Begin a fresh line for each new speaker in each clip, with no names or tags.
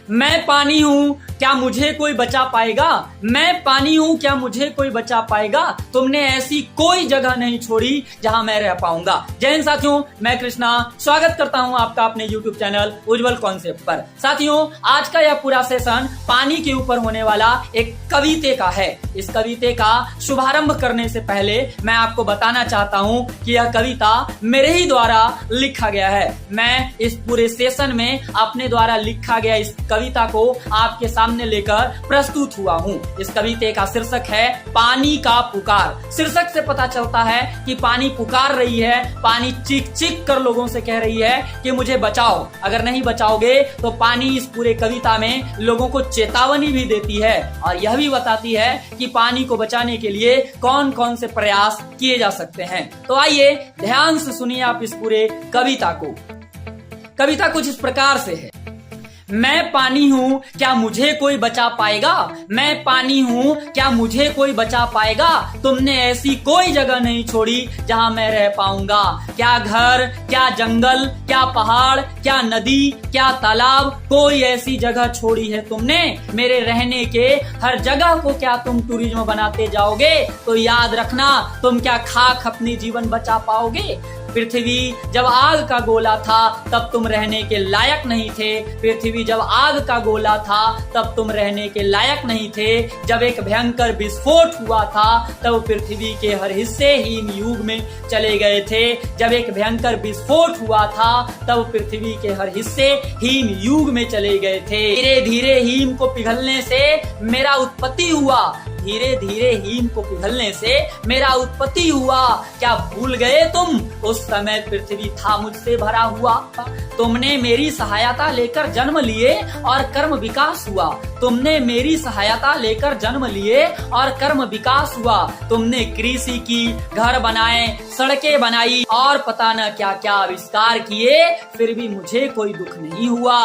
मैं पानी हूँ, क्या मुझे कोई बचा पाएगा? मैं पानी हूँ, क्या मुझे कोई बचा पाएगा? तुमने ऐसी कोई जगह नहीं छोड़ी जहां मैं रह पाऊंगा। जय हिंद साथियों, मैं कृष्णा स्वागत करता हूं आपका अपने YouTube चैनल उज्जवल कॉन्सेप्ट पर। साथियों, आज का यह पूरा सेशन पानी के ऊपर होने वाला एक कविते का है। इस कविते का शुभारंभ करने से पहले मैं आपको बताना चाहता हूं कि यह कविता मेरे ही द्वारा लिखा गया है। मैं इस पूरे सेशन में अपने द्वारा लिखा गया इस कविता को आपके सामने लेकर प्रस्तुत हुआ हूँ। इस कविते का शीर्षक है पानी का पुकार। शीर्षक से पता चलता है कि पानी पुकार रही है, पानी चीख चीख कर लोगों से कह रही है कि मुझे बचाओ। अगर नहीं बचाओगे तो पानी इस पूरे कविता में लोगों को चेतावनी भी देती है और यह भी बताती है कि पानी को बचाने के लिए कौन कौन से प्रयास किए जा सकते हैं। तो आइए ध्यान से सुनिए आप इस पूरे कविता को। कविता कुछ इस प्रकार से है। मैं पानी हूँ, क्या मुझे कोई बचा पाएगा? मैं पानी हूँ, क्या मुझे कोई बचा पाएगा? तुमने ऐसी कोई जगह नहीं छोड़ी जहाँ मैं रह पाऊंगा। क्या घर, क्या जंगल, क्या पहाड़, क्या नदी, क्या तालाब, कोई ऐसी जगह छोड़ी है तुमने? मेरे रहने के हर जगह को क्या तुम टूरिज्म बनाते जाओगे? तो याद रखना, तुम क्या खाक अपनी जीवन बचा पाओगे? पृथ्वी जब आग का गोला था तब तुम रहने के लायक नहीं थे। पृथ्वी जब आग का गोला था तब तुम रहने के लायक नहीं थे। जब एक भयंकर विस्फोट हुआ था तब पृथ्वी के हर हिस्से हिम युग में चले गए थे। जब एक भयंकर विस्फोट हुआ था तब पृथ्वी के हर हिस्से हिम युग में चले गए थे। धीरे धीरे हिम को पिघलने से मेरा उत्पत्ति हुआ। धीरे धीरे हिम को पिघलने से मेरा उत्पत्ति हुआ। क्या भूल गए तुम? उस समय पृथ्वी था मुझसे भरा हुआ। तुमने मेरी सहायता लेकर जन्म लिए और कर्म विकास हुआ। तुमने मेरी सहायता लेकर जन्म लिए और कर्म विकास हुआ। तुमने कृषि की, घर बनाए, सड़कें बनाई और पता न क्या क्या आविष्कार किए, फिर भी मुझे कोई दुख नहीं हुआ।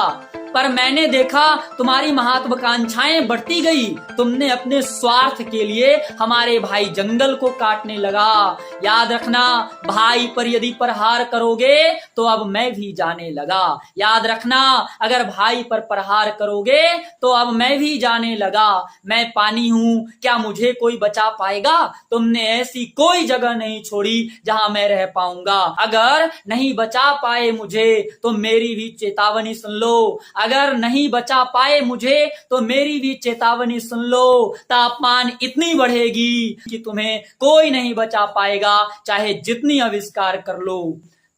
पर मैंने देखा तुम्हारी महत्वाकांक्षाएं बढ़ती गई। तुमने अपने स्वार्थ के लिए हमारे भाई जंगल को काटने लगा। याद रखना, भाई पर यदि प्रहार करोगे तो अब मैं भी जाने लगा। याद रखना, अगर भाई पर प्रहार करोगे तो अब मैं भी जाने लगा। मैं पानी हूँ, क्या मुझे कोई बचा पाएगा? तुमने ऐसी कोई जगह नहीं छोड़ी जहाँ मैं रह पाऊंगा। अगर नहीं बचा पाए मुझे तो मेरी भी चेतावनी सुन लो। अगर नहीं बचा पाए मुझे तो मेरी भी चेतावनी सुन लो। तापमान इतनी बढ़ेगी कि तुम्हें कोई नहीं बचा पाएगा, चाहे जितनी आविष्कार कर लो।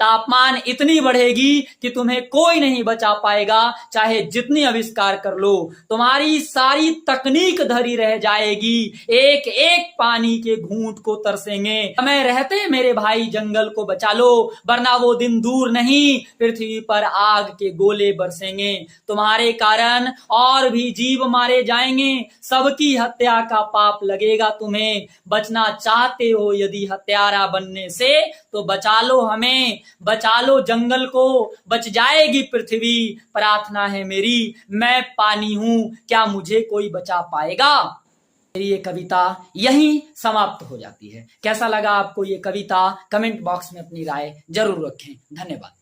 तापमान इतनी बढ़ेगी कि तुम्हें कोई नहीं बचा पाएगा, चाहे जितनी आविष्कार कर लो। तुम्हारी सारी तकनीक धरी रह जाएगी, एक एक पानी के घूंट को तरसेंगे। समय रहते मेरे भाई जंगल को बचा लो, वरना वो दिन दूर नहीं, पृथ्वी पर आग के गोले बरसेंगे। तुम्हारे कारण और भी जीव मारे जाएंगे, सबकी हत्या का पाप लगेगा तुम्हें। बचना चाहते हो यदि हत्यारा बनने से तो बचा लो हमें, बचा लो जंगल को, बच जाएगी पृथ्वी। प्रार्थना है मेरी, मैं पानी हूँ, क्या मुझे कोई बचा पाएगा? मेरी ये कविता यहीं समाप्त हो जाती है। कैसा लगा आपको ये कविता? कमेंट बॉक्स में अपनी राय जरूर रखें। धन्यवाद।